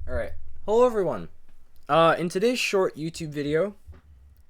Alright. Hello everyone. In today's short YouTube video,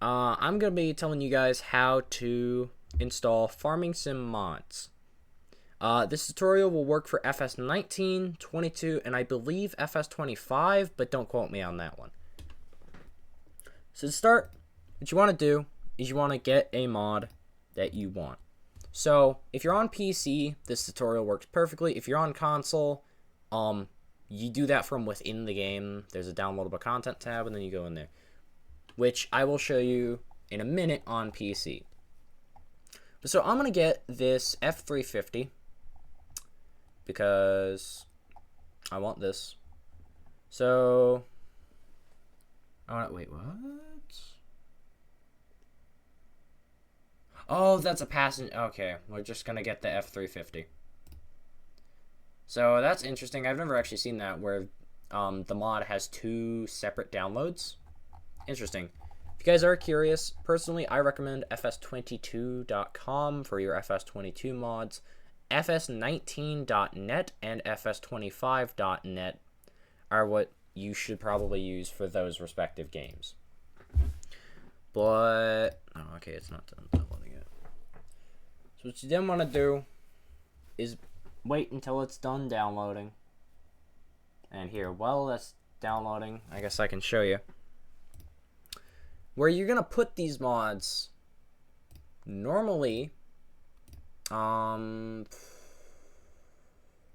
I'm going to be telling you guys how to install Farming Sim mods. This tutorial will work for FS19, 22, and I believe FS25, but don't quote me on that one. So to start, what you want to do is you want to get a mod that you want. So if you're on PC, this tutorial works perfectly. If you're on console, you do that from within the game. There's a downloadable content tab, and then you go in there, which I will show you in a minute on PC. So I'm going to get this F350 because I want this. So, wait, what? Oh, that's a passenger. Okay, we're just going to get the F350. So that's interesting. I've never actually seen that where the mod has two separate downloads. Interesting. If you guys are curious, personally, I recommend fs22.com for your FS22 mods. fs19.net and fs25.net are what you should probably use for those respective games. But, oh, okay, it's not done downloading it. So what you then want to do is wait until it's done downloading. And here, while that's downloading, I guess I can show you where you're gonna put these mods. Normally, hang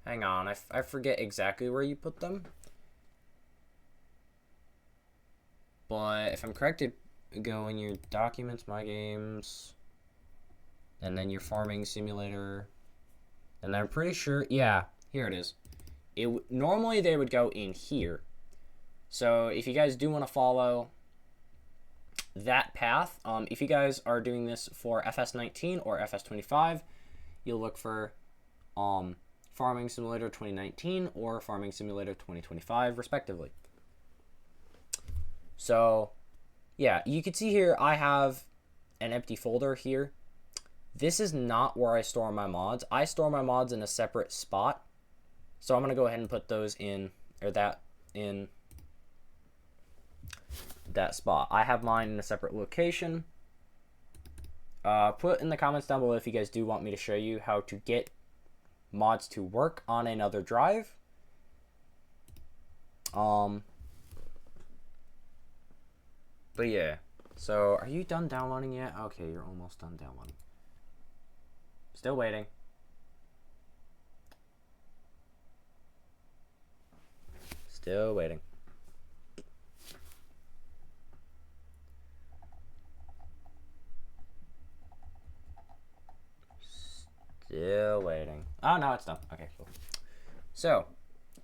on, I forget exactly where you put them, but if I'm correct, go in your documents, my games, and then your farming simulator. And I'm pretty sure, yeah, here it is. Normally they would go in here. So if you guys do want to follow that path, if you guys are doing this for FS19 or FS25, you'll look for Farming Simulator 2019 or Farming Simulator 2025, respectively. So, yeah, you can see here I have an empty folder here. This is not where I store my mods. I store my mods in a separate spot. So I'm going to go ahead and put those in, or that in that spot. I have mine in a separate location. Put in the comments down below if you guys do want me to show you how to get mods to work on another drive. But yeah. So are you done downloading yet? Okay, you're almost done downloading. Still waiting. Still waiting. Still waiting. Oh, no, it's done. Okay, cool. So,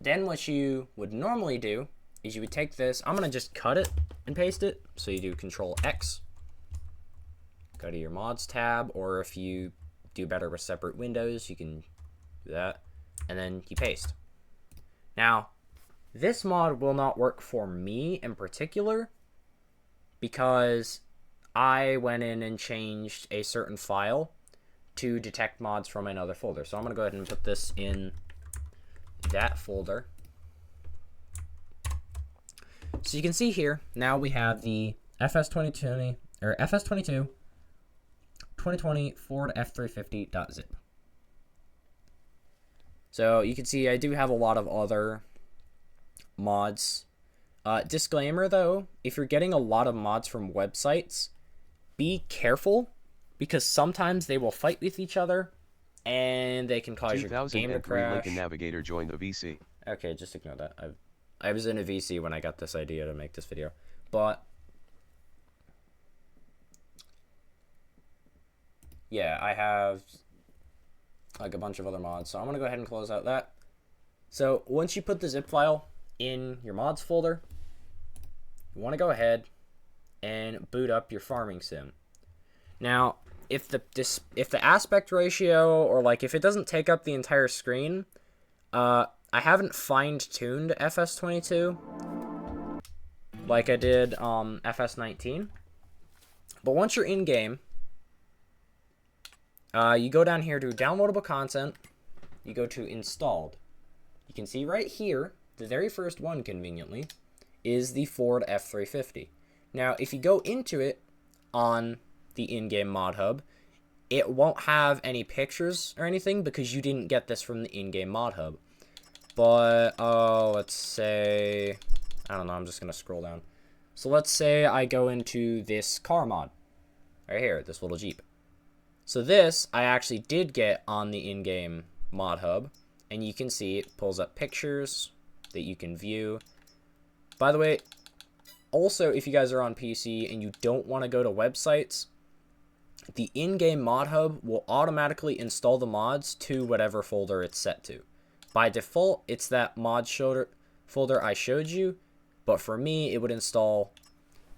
then what you would normally do is you would take this. I'm going to just cut it and paste it. So you do Control X. Go to your mods tab, or if you do better with separate windows, you can do that, and then you paste. Now this mod will not work for me in particular because I went in and changed a certain file to detect mods from another folder. So I'm going to go ahead and put this in that folder. So you can see here now we have the FS2020 or FS22 2020 Ford F350.zip. So you can see I do have a lot of other mods. Disclaimer though, if you're getting a lot of mods from websites, be careful because sometimes they will fight with each other and they can cause your game to crash. Lincoln Navigator joined the VC. Okay, just ignore that. I was in a VC when I got this idea to make this video, but yeah, I have like a bunch of other mods. So I'm going to go ahead and close out that. So once you put the zip file in your mods folder, you want to go ahead and boot up your farming sim. Now, if the aspect ratio, or like if it doesn't take up the entire screen, I haven't fine-tuned FS22 like I did FS19. But once you're in game, you go down here to downloadable content, you go to installed. You can see right here the very first one, conveniently, is the Ford F350. Now, if you go into it on the in-game mod hub, it won't have any pictures or anything because you didn't get this from the in-game mod hub. But, let's say, I don't know, I'm just going to scroll down. So let's say I go into this car mod, right here, this little Jeep. So this, I actually did get on the in-game mod hub, and you can see it pulls up pictures that you can view. By the way, also, if you guys are on PC and you don't want to go to websites, the in-game mod hub will automatically install the mods to whatever folder it's set to. By default, it's that mod folder I showed you, but for me, it would install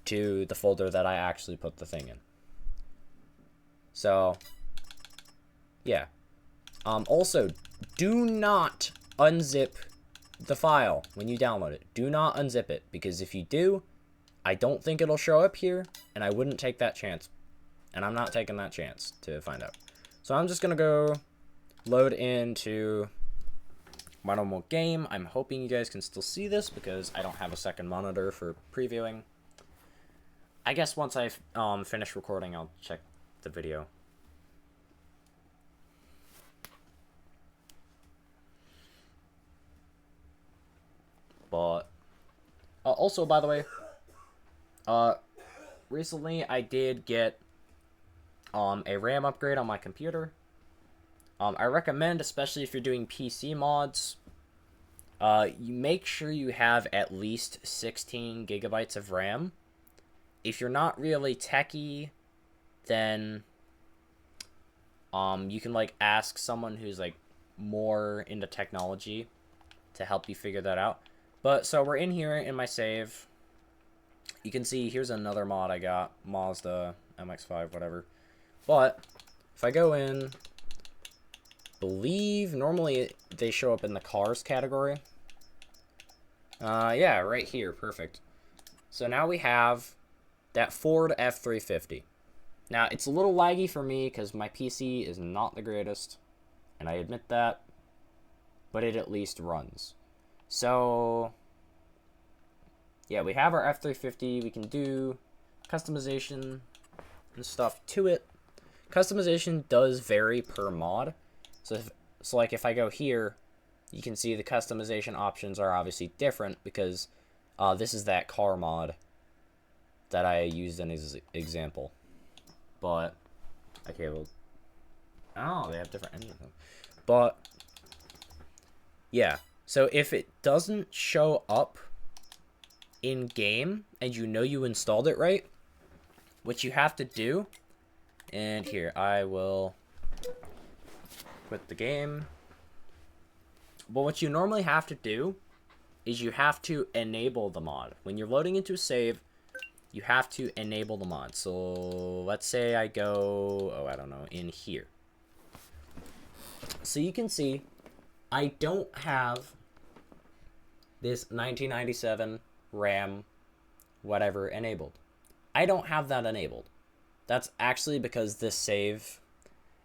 to the folder that I actually put the thing in. So, yeah. Also, do not unzip the file when you download it. Do not unzip it, because if you do, I don't think it'll show up here, and I wouldn't take that chance. And I'm not taking that chance to find out. So I'm just going to go load into my normal game. I'm hoping you guys can still see this because I don't have a second monitor for previewing. I guess once I finish recording, I'll check the video. But also, by the way, recently I did get a RAM upgrade on my computer. I recommend, especially if you're doing PC mods, you make sure you have at least 16 gigabytes of RAM. If you're not really techie, then you can like ask someone who's like more into technology to help you figure that out. But so we're in here in my save. You can see here's another mod I got, Mazda MX-5, whatever. But if I go in, believe normally they show up in the cars category. Yeah, right here, perfect. So now we have that Ford F350. Now it's a little laggy for me because my PC is not the greatest, and I admit that, but it at least runs. So yeah, we have our F350. We can do customization and stuff to it. Customization does vary per mod. So like if I go here, you can see the customization options are obviously different because this is that car mod that I used in as example. But okay, well, oh, they have different engines. But yeah, so if it doesn't show up in game and you know you installed it right, what you have to do, and here I will quit the game. But what you normally have to do is you have to enable the mod. When you're loading into a save, you have to enable the mod. So let's say I go, oh, I don't know, in here. So you can see I don't have this 1997 RAM whatever enabled. I don't have that enabled. That's actually because this save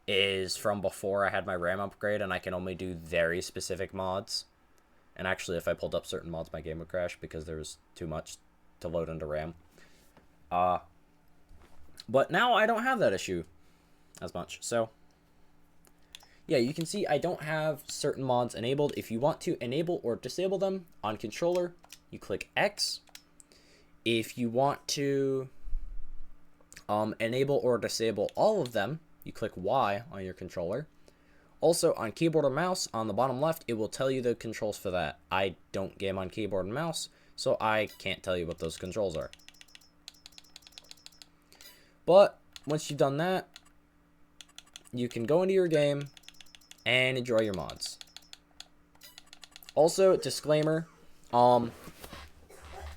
is from before I had my RAM upgrade and I can only do very specific mods. And actually, if I pulled up certain mods, my game would crash because there was too much to load into RAM. But now I don't have that issue as much. So yeah, you can see I don't have certain mods enabled. If you want to enable or disable them on controller, you click X. If you want to enable or disable all of them, you click Y on your controller. Also, on keyboard or mouse, on the bottom left, it will tell you the controls for that. I don't game on keyboard and mouse, so I can't tell you what those controls are. But once you've done that, you can go into your game and enjoy your mods. Also, disclaimer,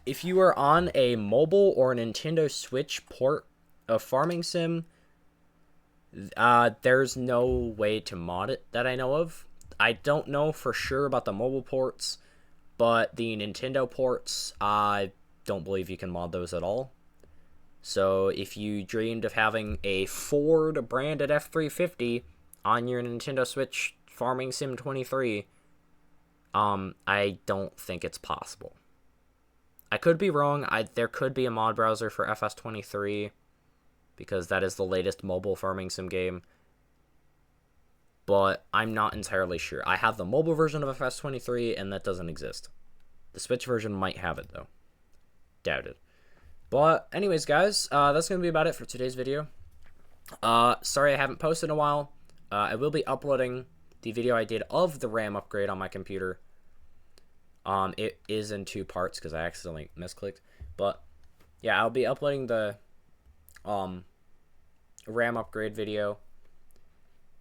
if you are on a mobile or a Nintendo Switch port of Farming Sim, there's no way to mod it that I know of. I don't know for sure about the mobile ports, but the Nintendo ports, I don't believe you can mod those at all. So if you dreamed of having a Ford branded F350 on your Nintendo Switch Farming Sim 23, I don't think it's possible. I could be wrong. There could be a mod browser for FS23 because that is the latest mobile farming sim game, but I'm not entirely sure. I have the mobile version of FS23 and that doesn't exist. The Switch version might have it though. Doubt it. But anyways, guys, that's going to be about it for today's video. Sorry I haven't posted in a while. I will be uploading the video I did of the RAM upgrade on my computer. It is in 2 parts because I accidentally misclicked. But yeah, I'll be uploading the RAM upgrade video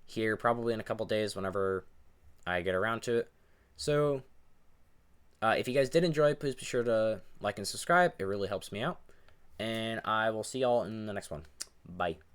here probably in a couple days whenever I get around to it. So if you guys did enjoy, please be sure to like and subscribe. It really helps me out. And I will see y'all in the next one. Bye.